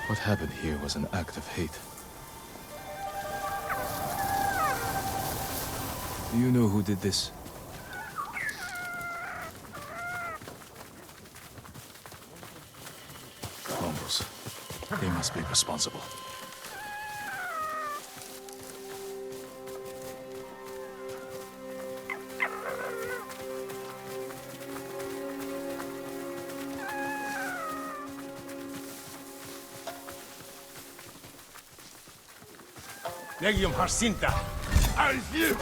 What happened here was an act of hate. Do you know who did this? Mongols. They must be responsible. Legium Harsinta! Alfiu!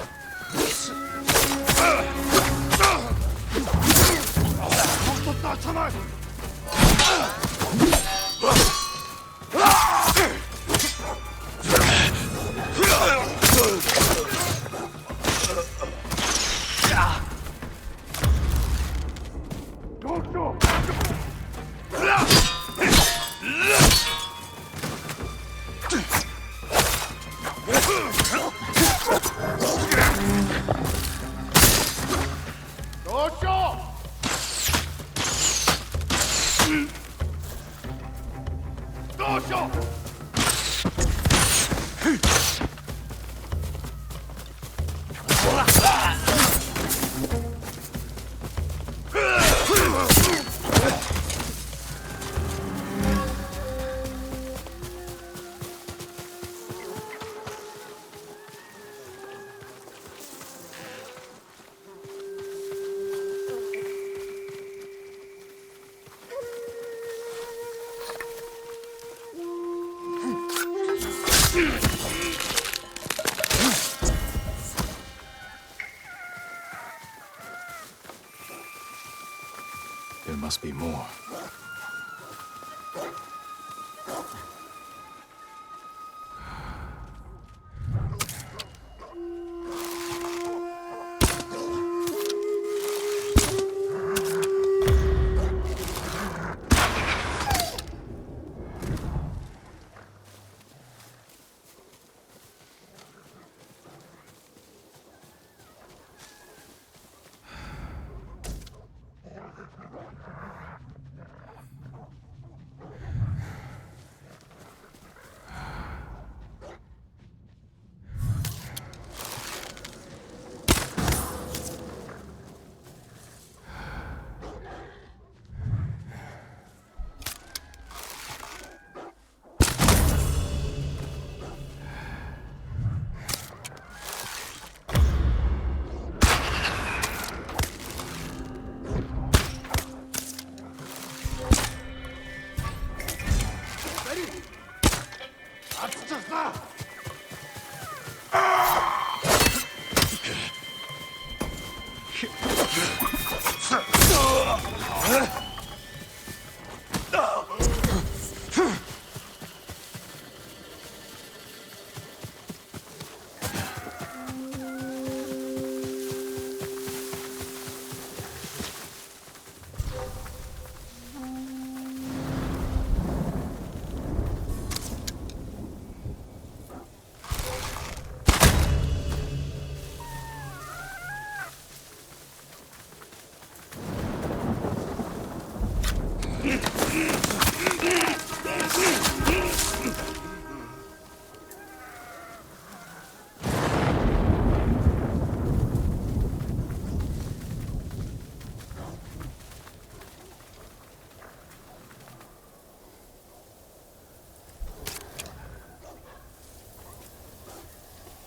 There must be more.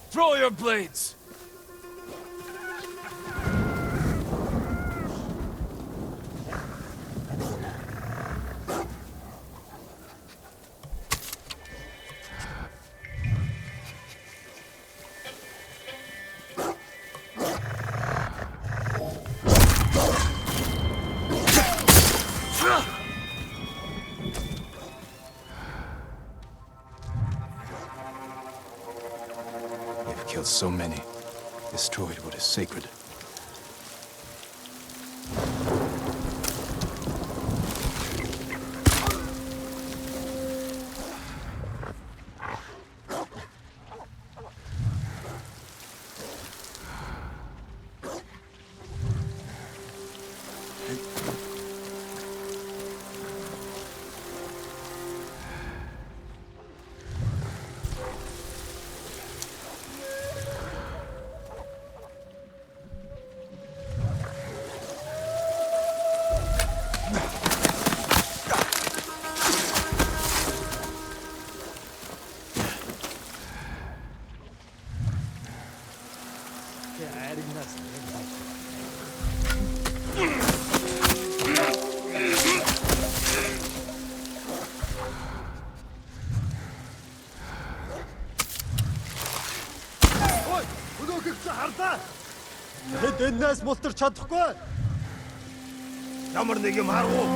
Throw your blades! They've killed so many, destroyed what is sacred. Энээс мултар чадахгүй. Ямар нэг юм харав уу?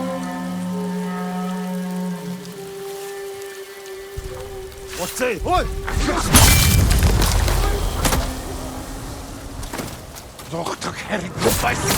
Уцээ. Ой! Зогтог хэрэггүй байсан.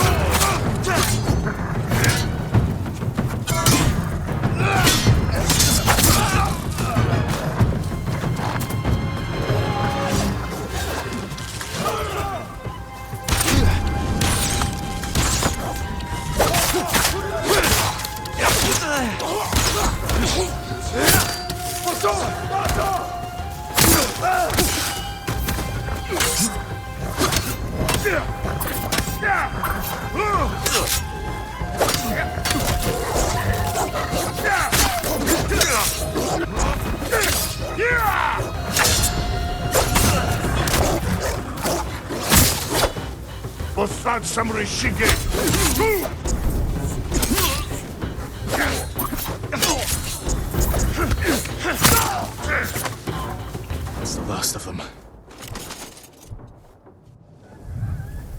Постать самурай шиге. That's the last of them.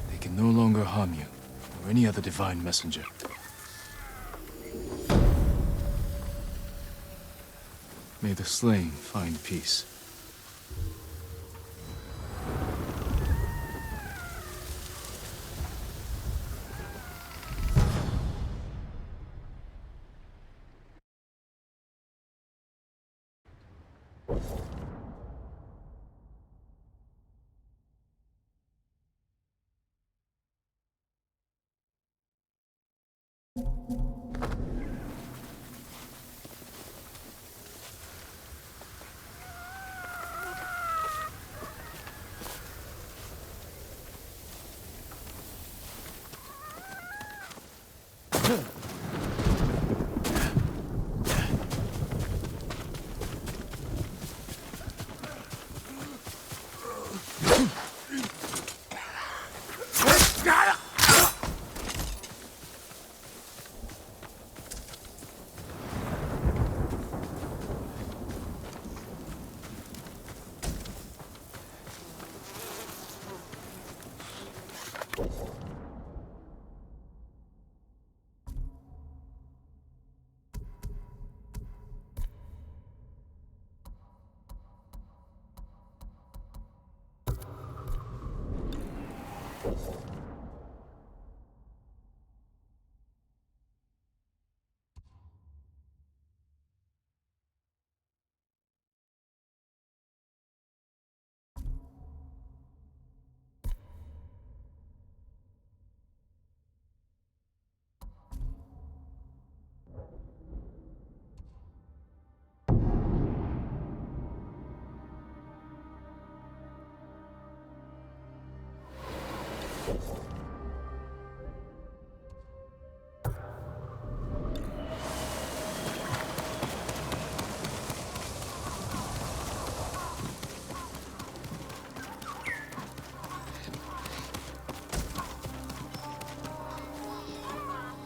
They can no longer harm you, or any other divine messenger. May the slain find peace.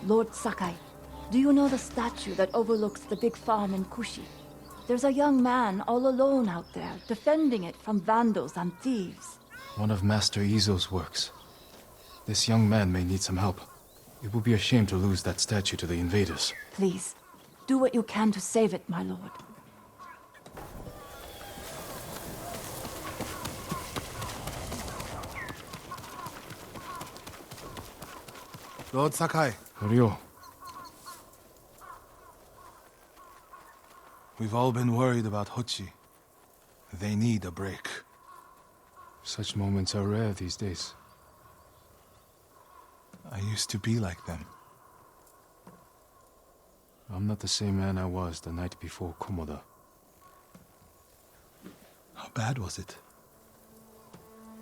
Lord Sakai, do you know the statue that overlooks the big farm in Kushi? There's a young man all alone out there, defending it from vandals and thieves. One of Master Izo's works. This young man may need some help. It would be a shame to lose that statue to the invaders. Please, do what you can to save it, my lord. Lord Sakai, Ryo, we've all been worried about Hochi. They need a break. such moments are rare these days. I used to be like them. I'm not the same man I was the night before Komoda. How bad was it?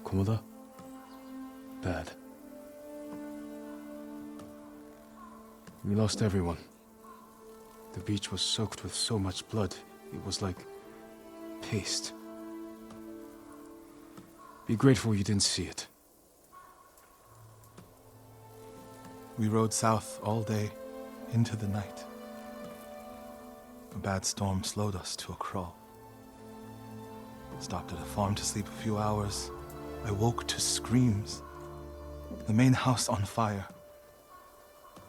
Komoda? Bad. We lost everyone. The beach was soaked with so much blood, it was like paste. Be grateful you didn't see it. We rode south all day, into the night. A bad storm slowed us to a crawl. Stopped at a farm to sleep a few hours. I woke to screams. The main house on fire.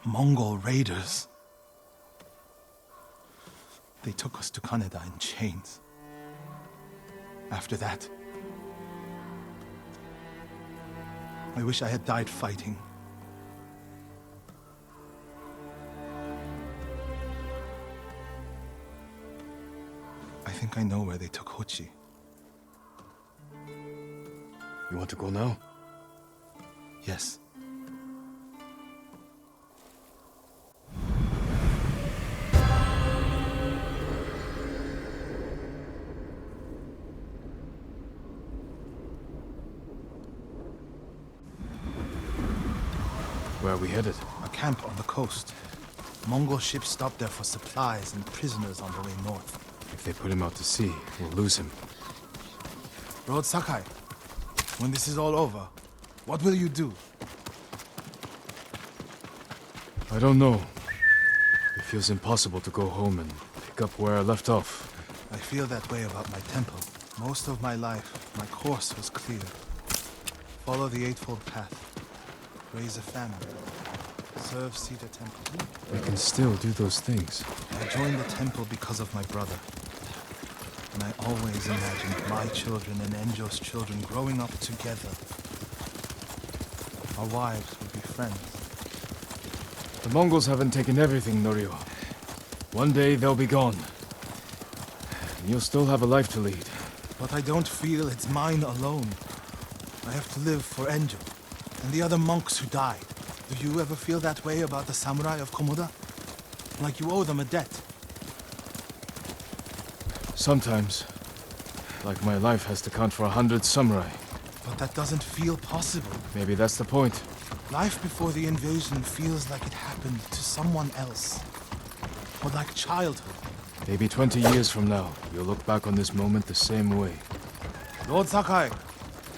Mongol raiders. They took us to Kaneda in chains. After that, I wish I had died fighting. I think I know where they took Hochi. You want to go now? Yes. Where are we headed? A camp on the coast. Mongol ships stopped there for supplies and prisoners on the way north. If they put him out to sea, we'll lose him. Lord Sakai, when this is all over, what will you do? I don't know. It feels impossible to go home and pick up where I left off. I feel that way about my temple. Most of my life, my course was clear. Follow the Eightfold Path. Raise a family. Serve Cedar Temple. We can still do those things. I joined the temple because of my brother. And I always imagined my children and Enjo's children growing up together. Our wives would be friends. The Mongols haven't taken everything, Norio. One day they'll be gone. And you'll still have a life to lead. But I don't feel it's mine alone. I have to live for Enjo and the other monks who died. Do you ever feel that way about the samurai of Komoda? Like you owe them a debt? Sometimes. Like my life has to count for 100 samurai. But that doesn't feel possible. Maybe that's the point. Life before the invasion feels like it happened to someone else. Or like childhood. Maybe 20 years from now, you'll look back on this moment the same way. Lord Sakai,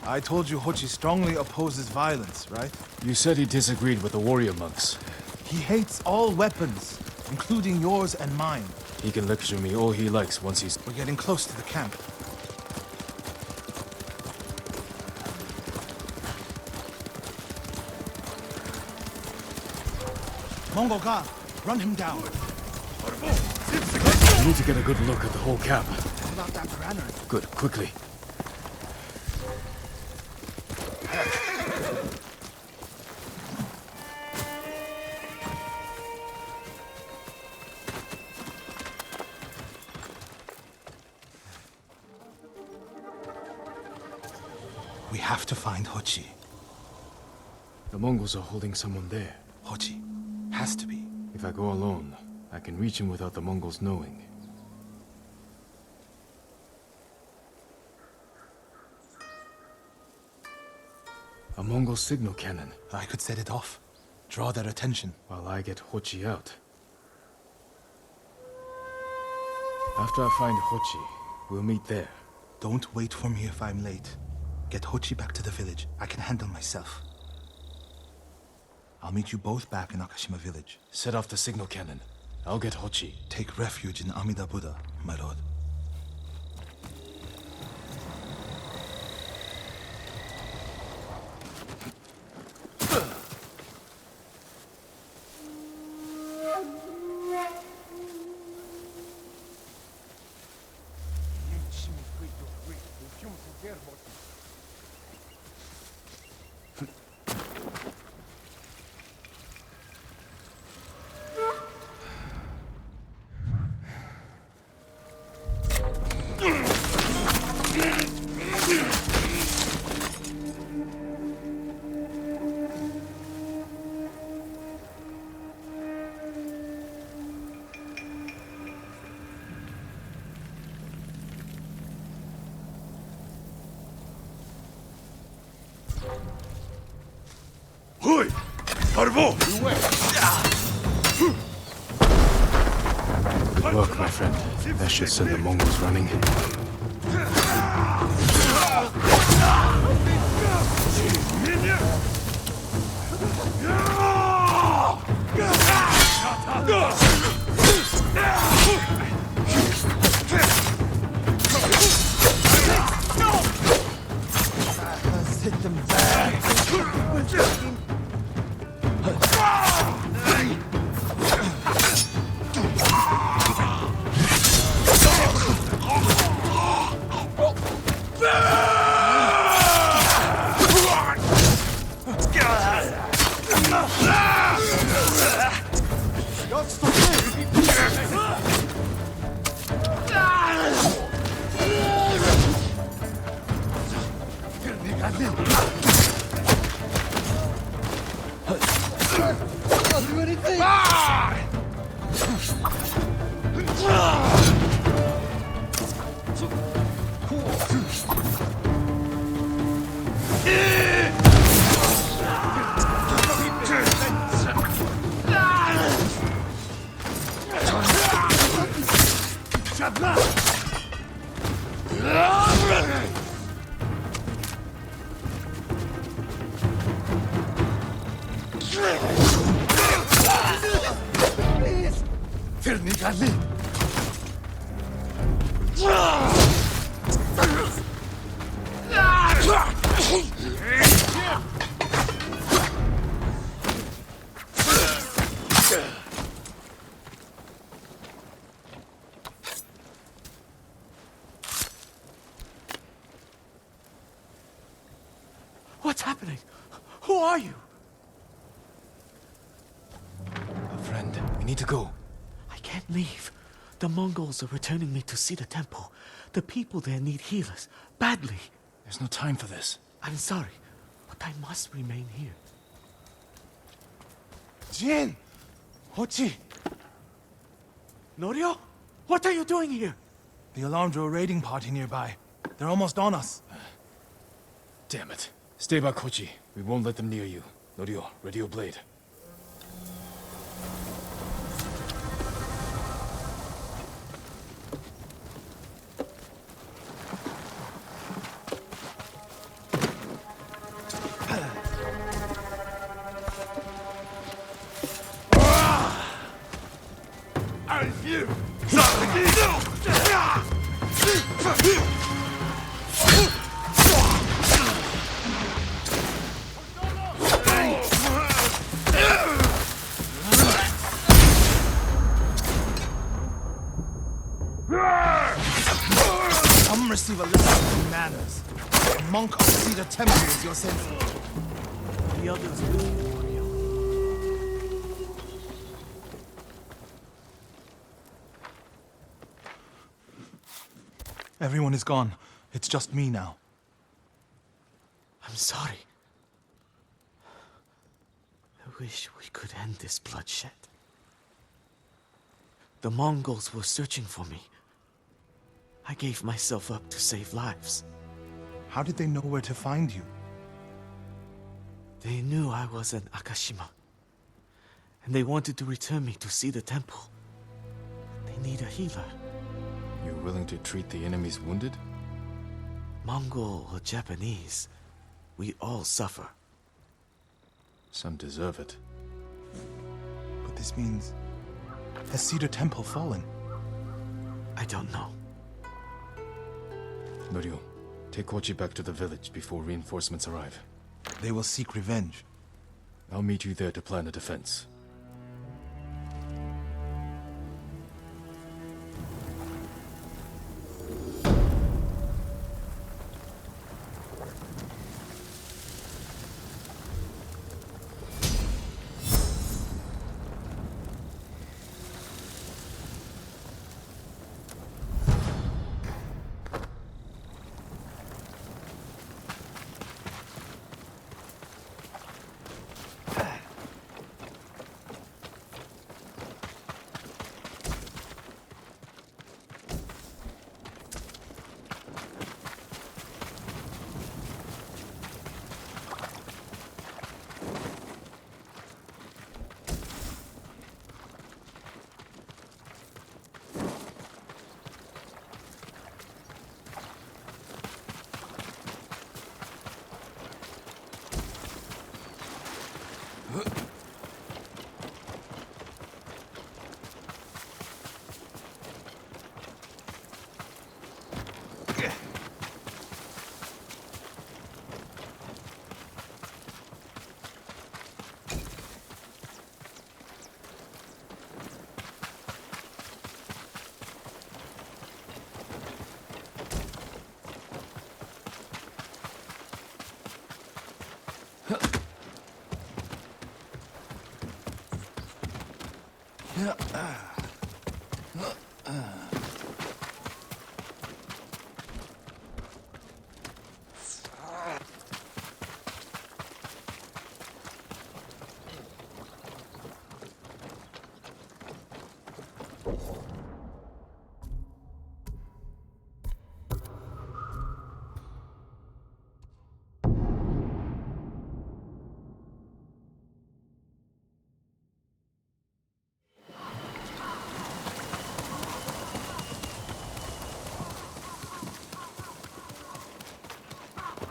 I told you Hochi strongly opposes violence, right? You said he disagreed with the warrior monks. He hates all weapons, including yours and mine. He can lecture me all he likes once he's... We're getting close to the camp. Mongol guard, run him down. We need to get a good look at the whole camp. What about that granary? Good, quickly. We have to find Hochi. The Mongols are holding someone there. Hochi. Has to be. If I go alone, I can reach him without the Mongols knowing. A Mongol signal cannon, I could set it off. Draw their attention. while I get Hochi out. After I find Hochi, we'll meet there. Don't wait for me if I'm late. Get Hochi back to the village. I can handle myself. I'll meet you both back in Akashima village. Set off the signal cannon. I'll get Hochi. Take refuge in Amida Buddha, my lord. Hoi! Harvo! Good work, my friend. That should send the Mongols running. Let's hit them back. anything? What's happening? Who are you? A friend. We need to go. I can't leave. The Mongols are returning me to see the temple. The people there need healers, badly. There's no time for this. I'm sorry, but I must remain here. Jin! Hochi! Norio? What are you doing here? The alarm drew a raiding party nearby. They're almost on us. Damn it. Stay back, Kochi. We won't let them near you. Norio, ready your blade. Come receive a lesson in manners. A monk of Cedar Temple is your sensei. The others with you, Norio. Everyone is gone. It's just me now. I'm sorry. I wish we could end this bloodshed. The Mongols were searching for me. I gave myself up to save lives. How did they know where to find you? They knew I was an Akashima. And they wanted to return me to see the temple. They need a healer. You're willing to treat the enemy's wounded? Mongol or Japanese, we all suffer. Some deserve it. But this means... Has Cedar Temple fallen? I don't know. Norio, take Kochi back to the village before reinforcements arrive. They will seek revenge. I'll meet you there to plan a defense.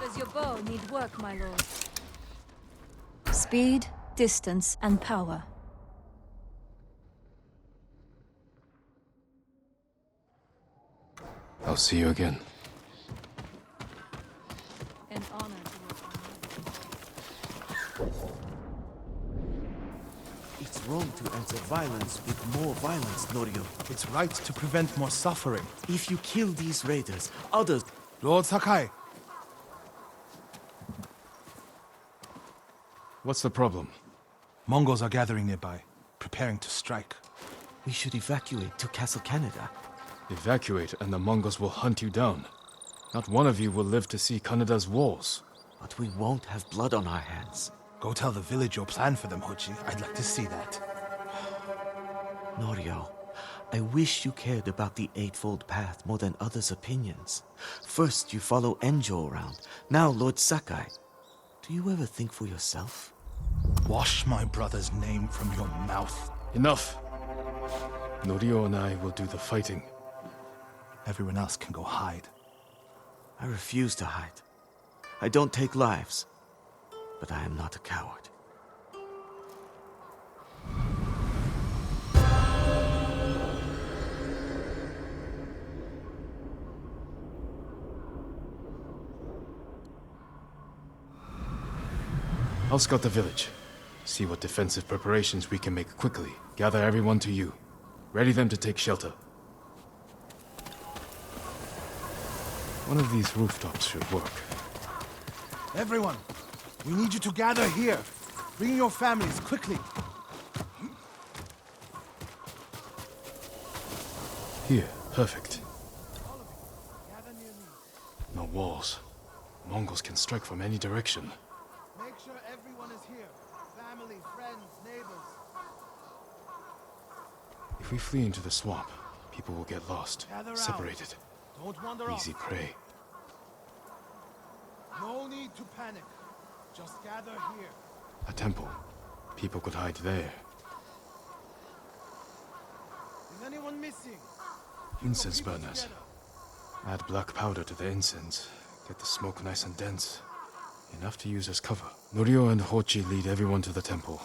Does your bow need work, my lord? Speed, distance, and power. I'll see you again. An honor to work on It's wrong to answer violence with more violence, Norio. It's right to prevent more suffering. If you kill these raiders, others... Lord Sakai, What's the problem? Mongols are gathering nearby, preparing to strike. We should evacuate to Castle Canada. Evacuate and the Mongols will hunt you down. Not one of you will live to see Kanada's walls. But we won't have blood on our hands. Go tell the village your plan for them, Hochi. I'd like to see that. Norio, I wish you cared about the Eightfold Path more than others' opinions. First, you follow Enjo around. Now, Lord Sakai. Do you ever think for yourself? Wash my brother's name from your mouth. Enough! Norio and I will do the fighting. Everyone else can go hide. I refuse to hide. I don't take lives, but I am not a coward. I'll scout the village. See what defensive preparations we can make quickly. Gather everyone to you. Ready them to take shelter. One of these rooftops should work. Everyone, we need you to gather here. Bring your families, quickly. Here, perfect. Gather near me. No walls. Mongols can strike from any direction. Make sure everyone is here. Family, friends, neighbors. If we flee into the swamp, people will get lost, Gather round. separated. Don't wander Easy off. prey. No need to panic. Just gather here. A temple. People could hide there. Is anyone missing? Incense People burners. together. Add black powder to the incense. Get the smoke nice and dense. Enough to use as cover. Norio and Hochi lead everyone to the temple.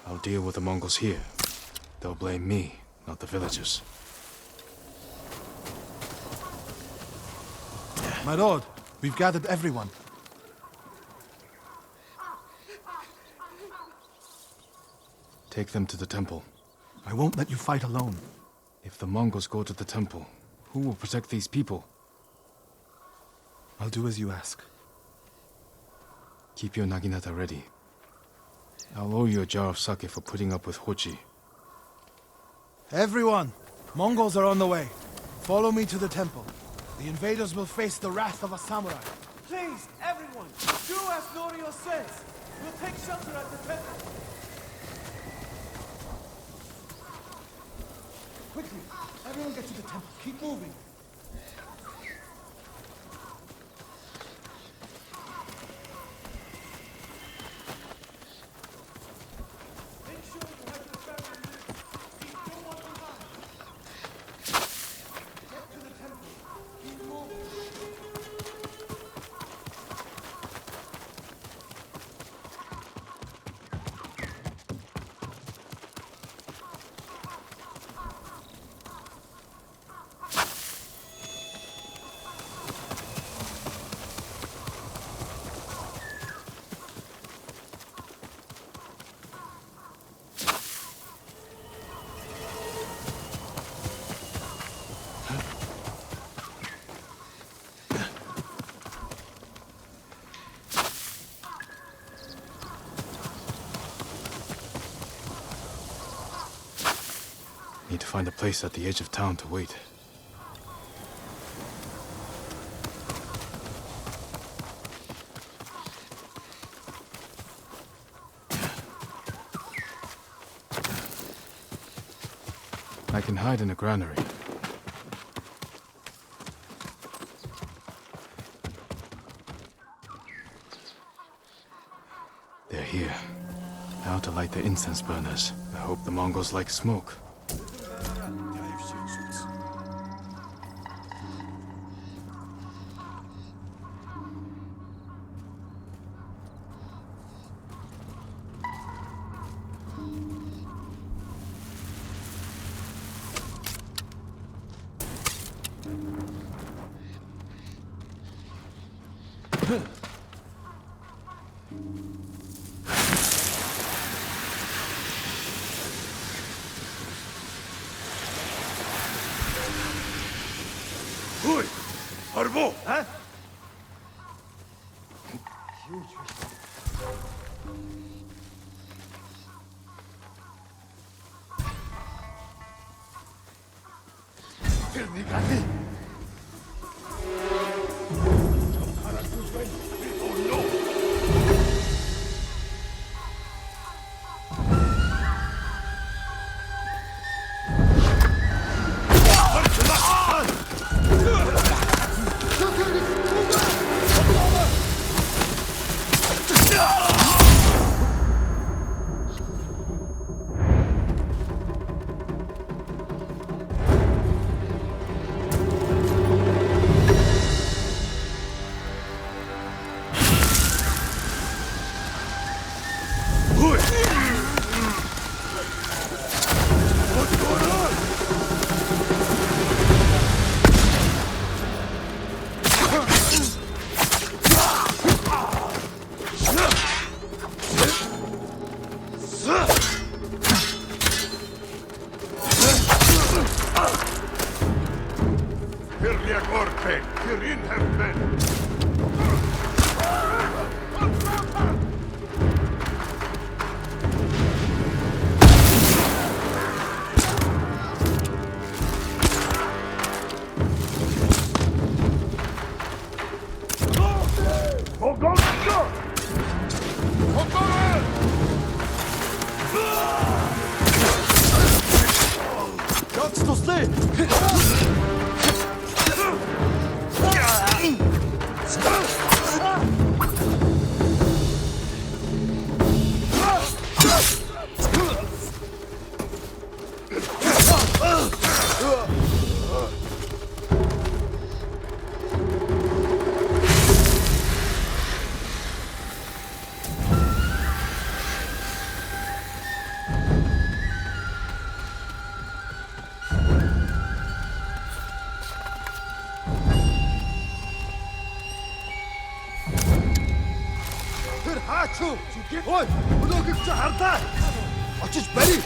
I'll deal with the Mongols here. They'll blame me, not the villagers. My lord, we've gathered everyone. Take them to the temple. I won't let you fight alone. If the Mongols go to the temple, who will protect these people? I'll do as you ask. Keep your naginata ready. I'll owe you a jar of sake for putting up with Hochi. Everyone, Mongols are on the way. Follow me to the temple. The invaders will face the wrath of a samurai. Please, everyone, do as Norio says. We'll take shelter at the temple. Quickly, everyone get to the temple. Keep moving. Need to find a place at the edge of town to wait. I can hide in a granary. They're here. Now to light the incense burners. I hope the Mongols like smoke. Hui! Harbo! Ой! Өнөөгч хардаа! Очиж барь!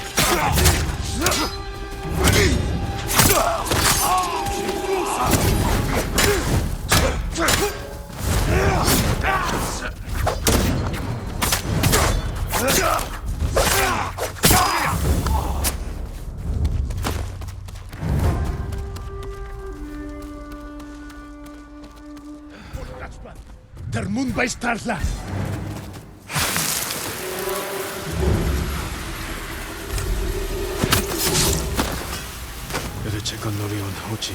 Тэр мөн баястарлаа. Better check on Norio and Hochi.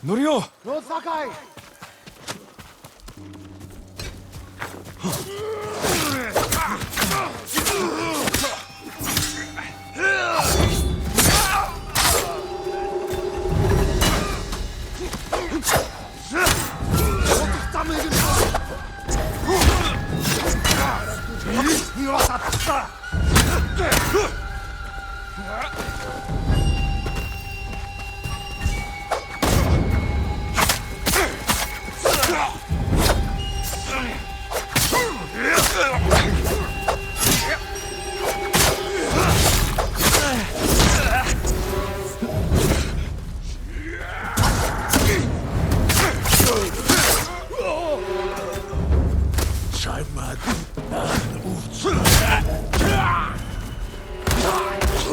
Norio! Lord Sakai!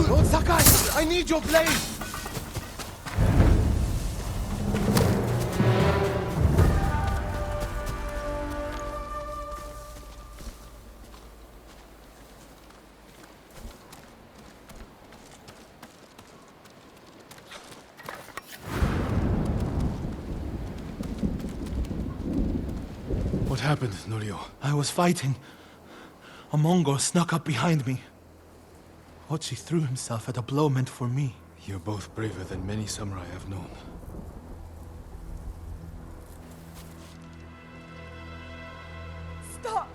Lord Sakai, I need your blade! What happened, Norio? I was fighting. A Mongol snuck up behind me. Hochi threw himself at a blow meant for me. You're both braver than many samurai I've known. Stop!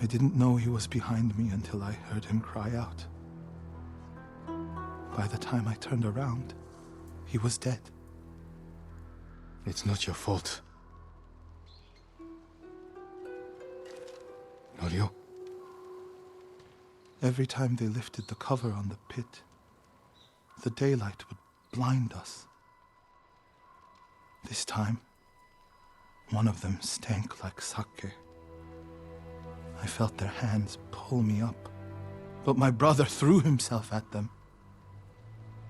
I didn't know he was behind me until I heard him cry out. By the time I turned around, he was dead. It's not your fault. Norio? Every time they lifted the cover on the pit, the daylight would blind us. This time, one of them stank like sake. I felt their hands pull me up, but my brother threw himself at them.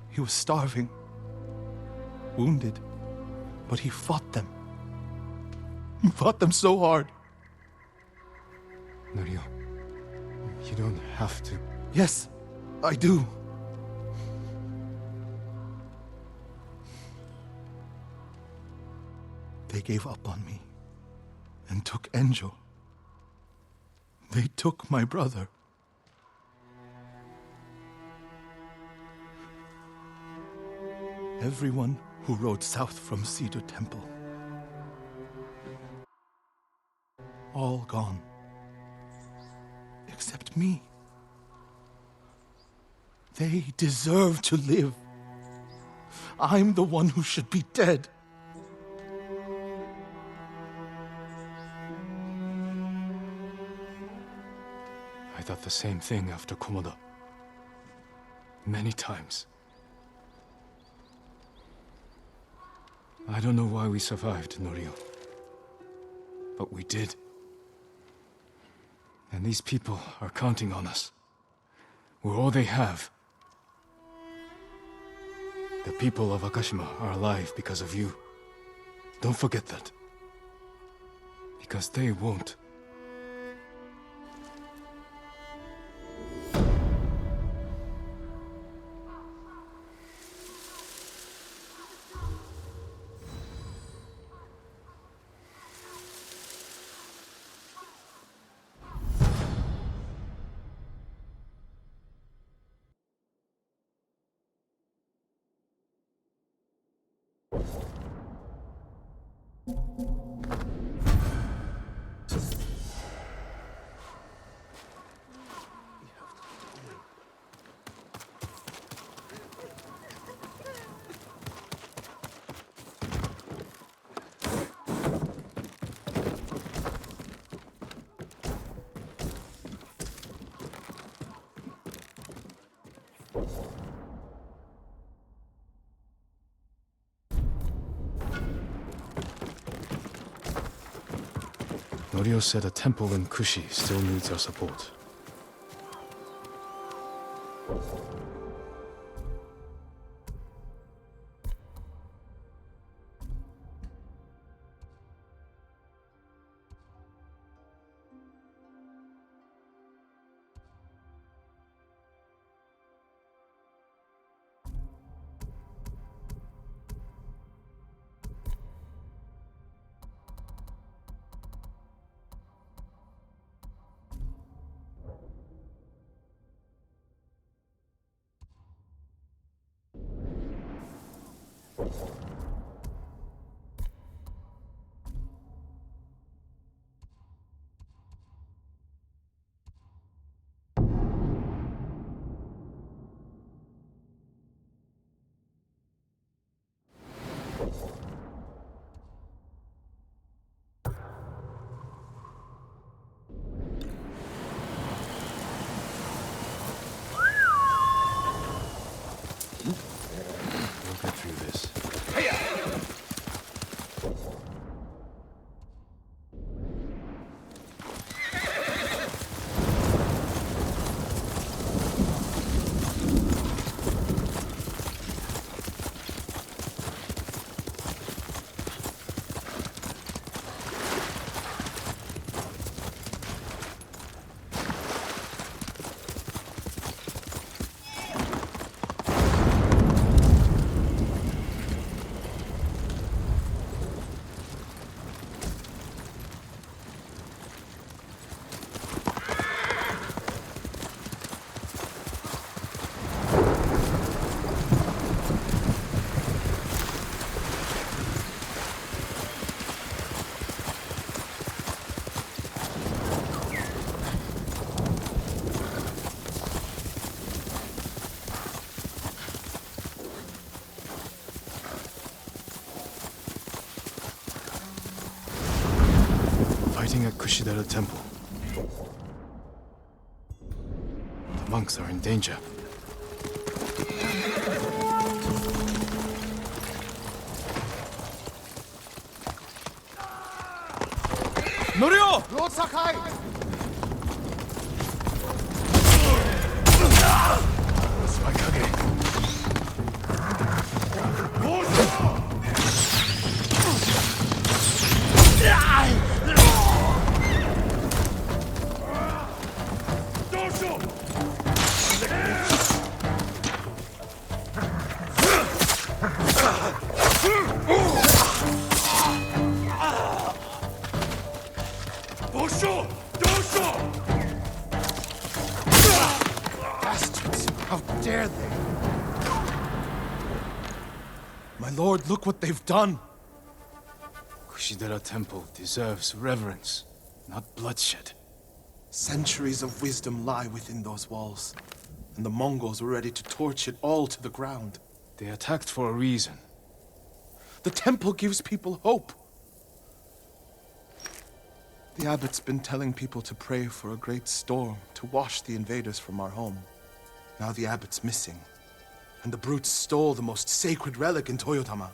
He was starving, wounded, but he fought them. He fought them so hard. Norio, you don't have to. Yes, I do. They gave up on me and took Enjo. They took my brother. Everyone who rode south from Cedar Temple. All gone. Except me. They deserve to live. I'm the one who should be dead. I thought the same thing after Komoda. Many times. I don't know why we survived, Norio. But we did. And these people are counting on us. We're all they have. The people of Akashima are alive because of you. Don't forget that. Because they won't. Norio said a temple in Kushi still needs our support. fighting at Kushidera Temple. The monks are in danger. Norio! Lord Sakai! Bastards! How dare they! My lord, look what they've done! Kushidera Temple deserves reverence, not bloodshed. Centuries of wisdom lie within those walls, and the Mongols were ready to torch it all to the ground. They attacked for a reason. The temple gives people hope. The abbot's been telling people to pray for a great storm to wash the invaders from our home. Now the abbot's missing, and the brutes stole the most sacred relic in Toyotama,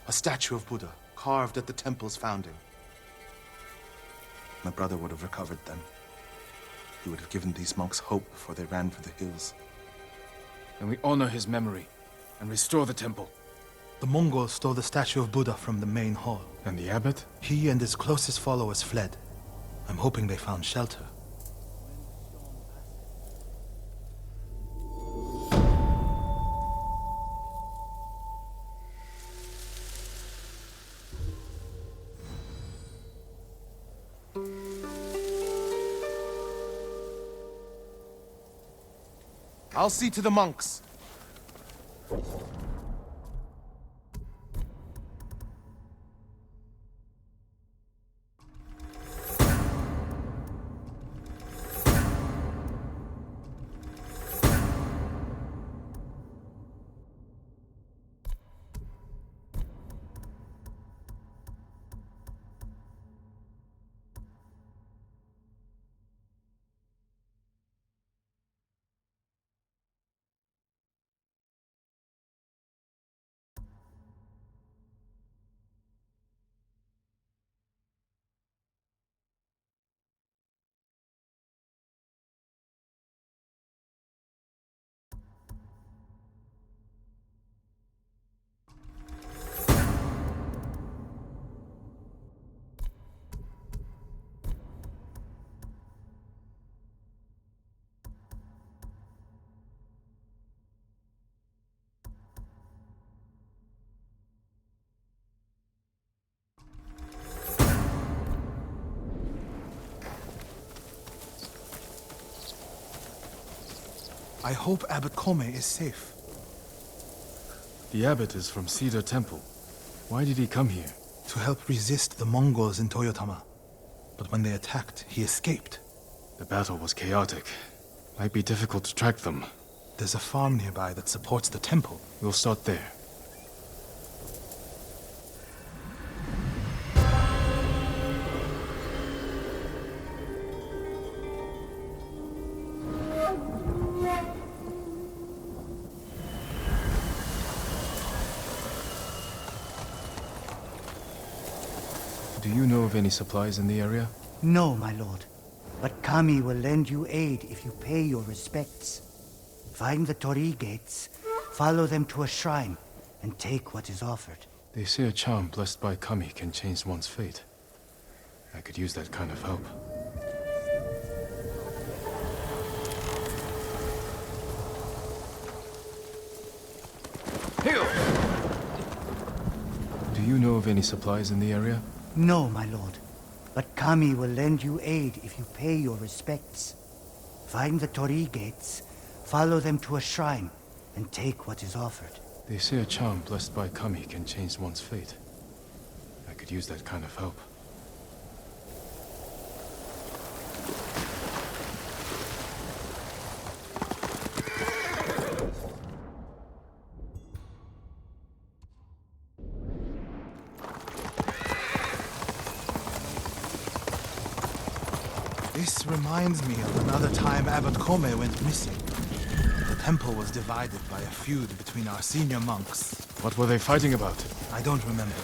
a statue of Buddha carved at the temple's founding. My brother would have recovered them. He would have given these monks hope before they ran for the hills. And we honor his memory and restore the temple. The Mongols stole the statue of Buddha from the main hall. And the abbot? He and his closest followers fled. I'm hoping they found shelter. I'll see to the monks. I hope Abbot Kome is safe. The abbot is from Cedar Temple. Why did he come here? To help resist the Mongols in Toyotama. But when they attacked, he escaped. The battle was chaotic. Might be difficult to track them. There's a farm nearby that supports the temple. We'll start there. Do you know of any supplies in the area? No, my lord. But Kami will lend you aid if you pay your respects. Find the Torii gates, follow them to a shrine, and take what is offered. They say a charm blessed by Kami can change one's fate. I could use that kind of help. Do you know of any supplies in the area? No, my lord. But Kami will lend you aid if you pay your respects. Find the Torii gates, follow them to a shrine, and take what is offered. They say a charm blessed by Kami can change one's fate. I could use that kind of help. This reminds me of another time Abbot Kome went missing. The temple was divided by a feud between our senior monks. What were they fighting about? I don't remember,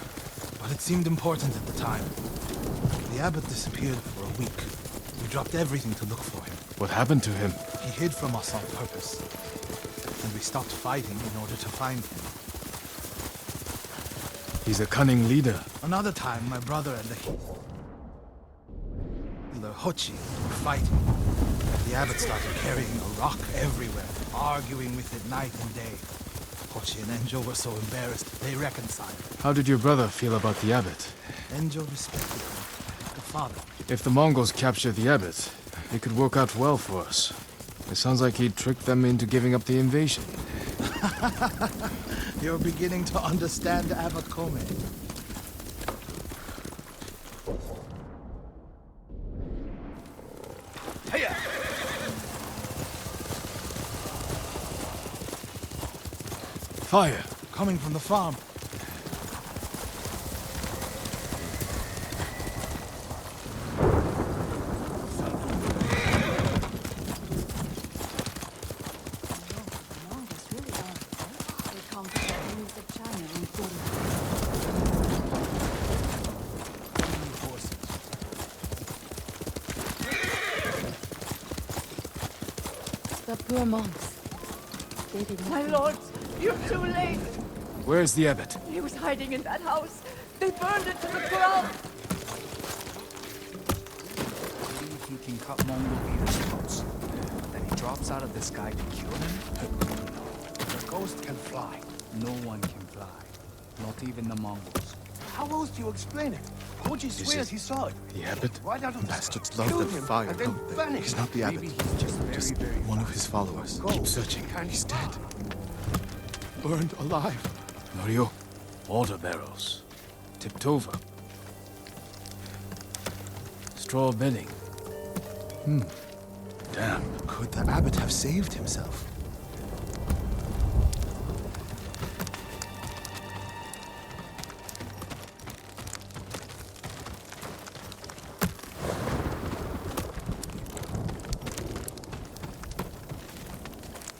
but it seemed important at the time. The abbot disappeared for a week. We dropped everything to look for him. What happened to him? He hid from us on purpose, and we stopped fighting in order to find him. He's a cunning leader. Another time, my brother and the Hochi were fighting. The abbot started carrying a rock everywhere, arguing with it night and day. Hochi and Enjo were so embarrassed, they reconciled. How did your brother feel about the abbot? Enjo respected him, like a father. If the Mongols capture the abbot, it could work out well for us. It sounds like he tricked them into giving up the invasion. You're beginning to understand Abbot Kome. Fire! Coming from the farm. The poor monks. They didn't. My lords, you're too late. Where's the abbot? He was hiding in that house. They burned it to the ground. Believe he can cut Mongol leaders' throats. Then he drops out of the sky to kill them? The ghost can fly. No one can fly. Not even the Mongols. How else do you explain it? Koji swears he saw it. The abbot? Right out of the Bastards sky, love killed that him, fire, and then don't they? vanished. He's not the abbot. Maybe he's just very, very One of his followers. Go. Keep searching. He's dead. Burned alive. Norio, water barrels. Tipped over. Straw bedding. Damn. Could the abbot have saved himself?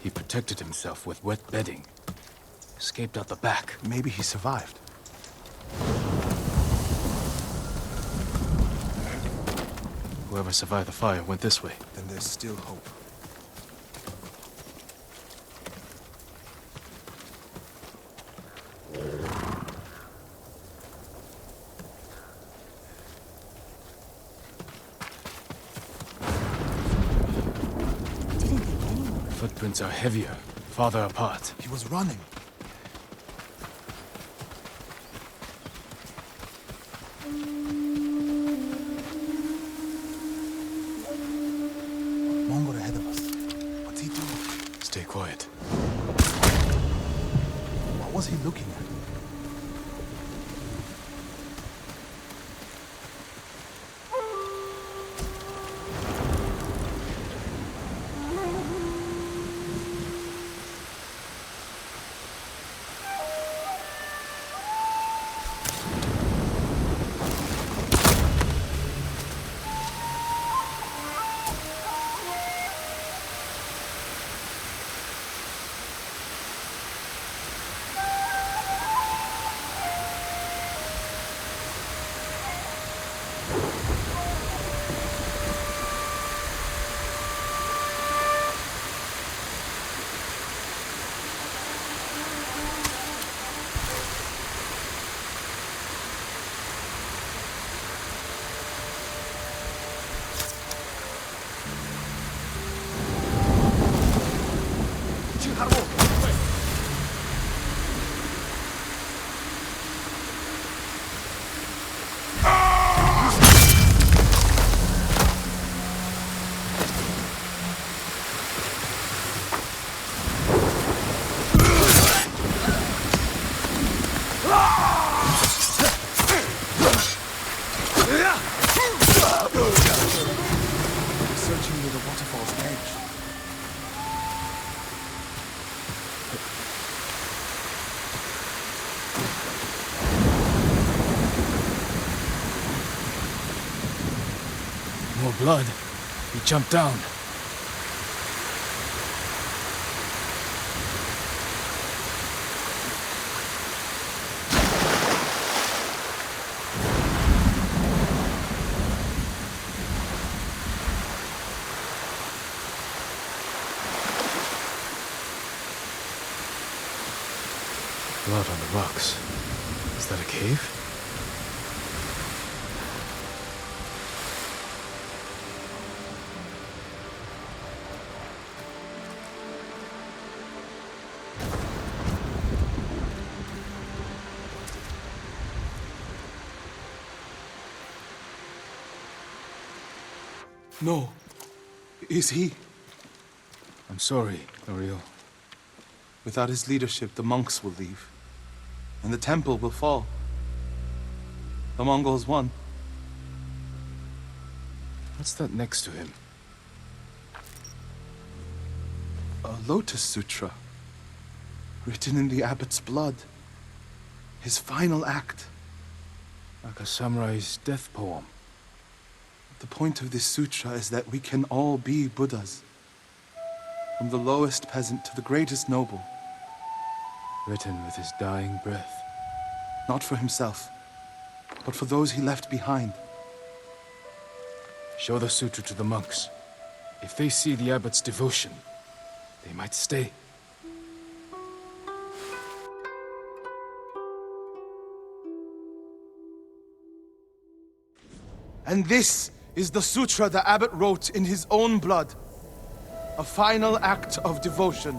He protected himself with wet bedding. Escaped out the back. Maybe he survived. Whoever survived the fire went this way. Then there's still hope. Footprints are heavier, farther apart. He was running. Mongol ahead of us. What's he doing? Stay quiet. What was he looking at? Searching near the waterfall's edge. More blood. He jumped down. Blood on the rocks. Is that a cave? No. Is he? I'm sorry, Norio. Without his leadership, the monks will leave. And the temple will fall. The Mongols won. What's that next to him? A Lotus Sutra. Written in the abbot's blood. His final act. Like a samurai's death poem. The point of this sutra is that we can all be Buddhas. From the lowest peasant to the greatest noble. Written with his dying breath. Not for himself, but for those he left behind. Show the sutra to the monks. If they see the abbot's devotion, they might stay. And this is the sutra the abbot wrote in his own blood. A final act of devotion.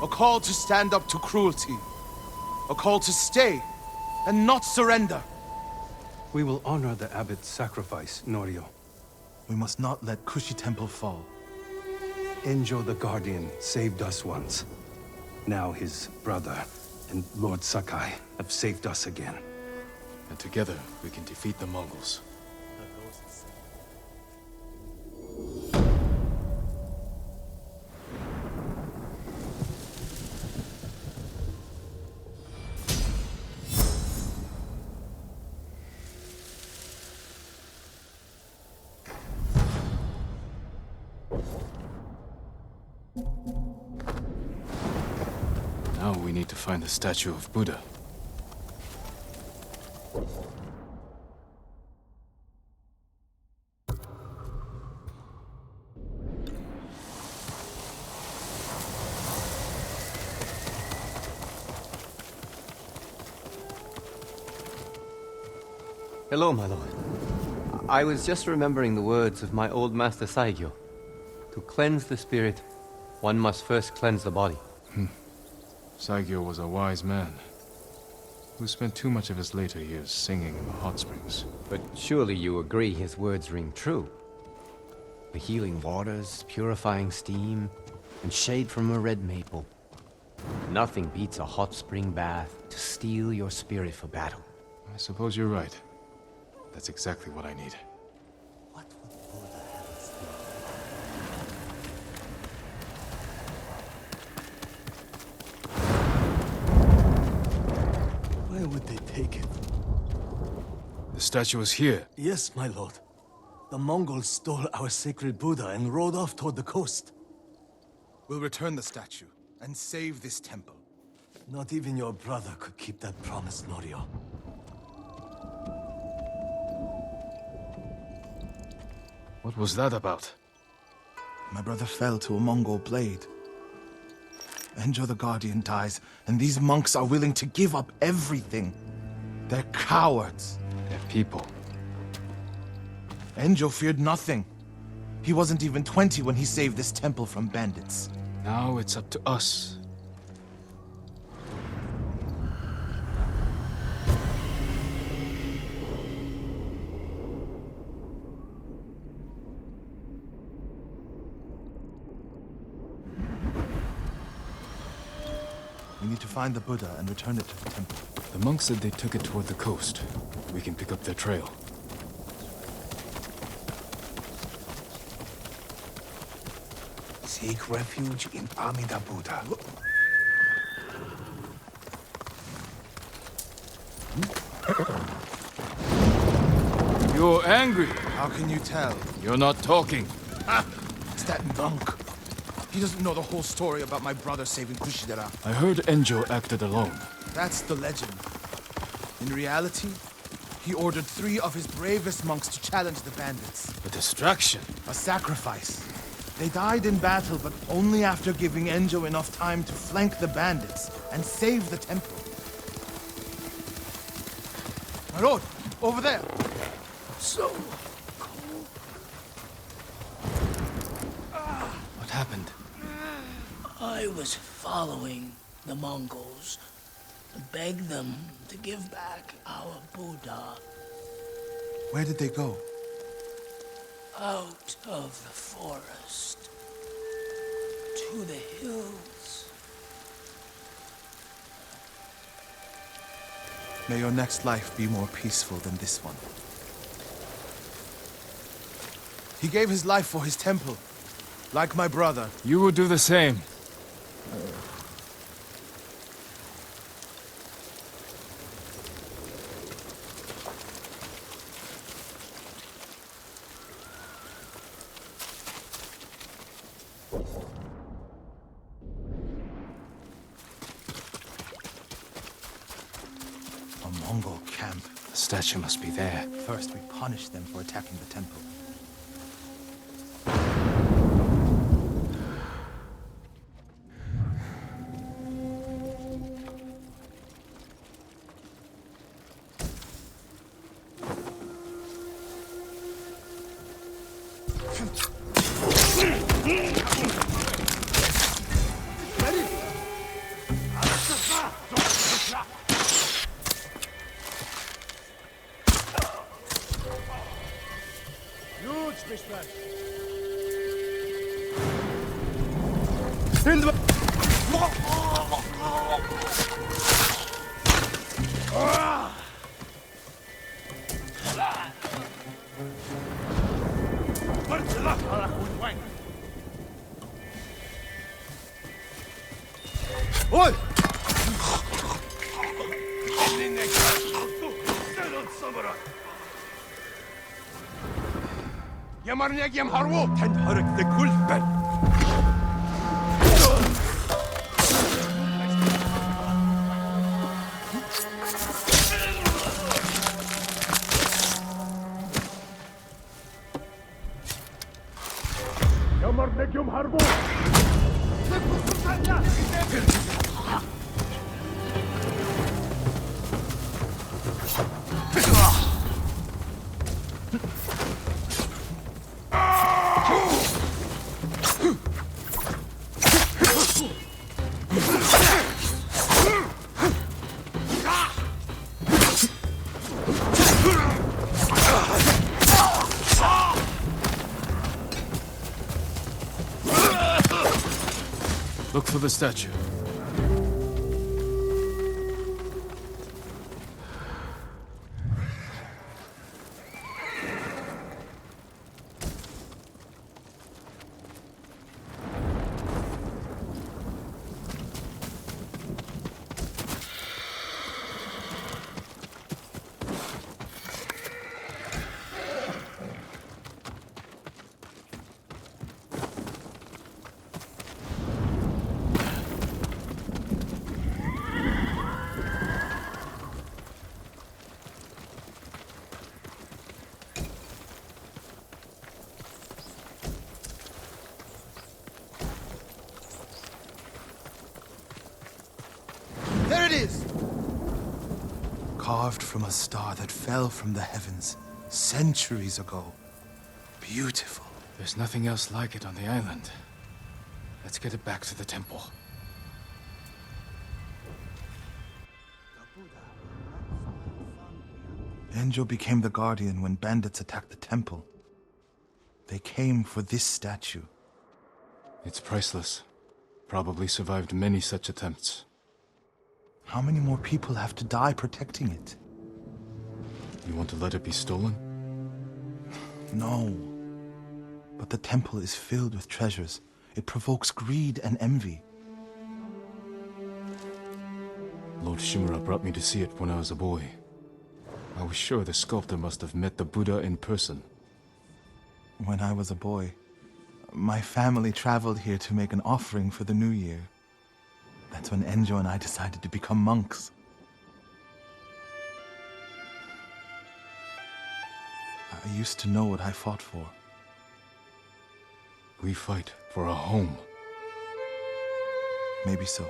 A call to stand up to cruelty. A call to stay and not surrender. We will honor the abbot's sacrifice, Norio. We must not let Kushi Temple fall. Enjo the Guardian saved us once. Now his brother and Lord Sakai have saved us again. And together, we can defeat the Mongols. Now we need to find the statue of Buddha. Hello, my lord. I was just remembering the words of my old master Saigyo. To cleanse the spirit, one must first cleanse the body. Saigyo was a wise man, who spent too much of his later years singing in the hot springs. But surely you agree his words ring true. The healing waters, purifying steam, and shade from a red maple. Nothing beats a hot spring bath to steel your spirit for battle. I suppose you're right. That's exactly what I need. What would Buddha have us do? Where would they take it? The statue is here. Yes, my lord. The Mongols stole our sacred Buddha and rode off toward the coast. We'll return the statue and save this temple. Not even your brother could keep that promise, Norio. What was that about? My brother fell to a Mongol blade. Enjo the Guardian dies, and these monks are willing to give up everything. They're cowards. They're people. Enjo feared nothing. He wasn't even 20 when he saved this temple from bandits. Now it's up to us. We need to find the Buddha and return it to the temple. The monks said they took it toward the coast. We can pick up their trail. Seek refuge in Amida Buddha. You You're angry. How can you tell? You're not talking. It's that monk. He doesn't know the whole story about my brother saving Kushidera. I heard Enjo acted alone. That's the legend. In reality, he ordered 3 of his bravest monks to challenge the bandits. A distraction. A sacrifice. They died in battle, but only after giving Enjo enough time to flank the bandits and save the temple. My lord, over there. So What happened? I was following the Mongols to beg them to give back our Buddha. Where did they go? Out of the forest. To the hills. May your next life be more peaceful than this one. He gave his life for his temple, like my brother. You would do the same. A Mongol camp. The statue must be there. First, we punish them for attacking the temple. Oi! Yamarnyagiem harwo ten harek de kulpen. Yamarnyagiem harwo. Look for the statue. There it is! Carved from a star that fell from the heavens centuries ago. Beautiful. There's nothing else like it on the island. Let's get it back to the temple. Enjo became the guardian when bandits attacked the temple. They came for this statue. It's priceless. Probably survived many such attempts. How many more people have to die protecting it? You want to let it be stolen? No. But the temple is filled with treasures. It provokes greed and envy. Lord Shimura brought me to see it when I was a boy. I was sure the sculptor must have met the Buddha in person. When I was a boy, my family traveled here to make an offering for the new year. That's when Enjo and I decided to become monks. I used to know what I fought for. We fight for a home. Maybe so.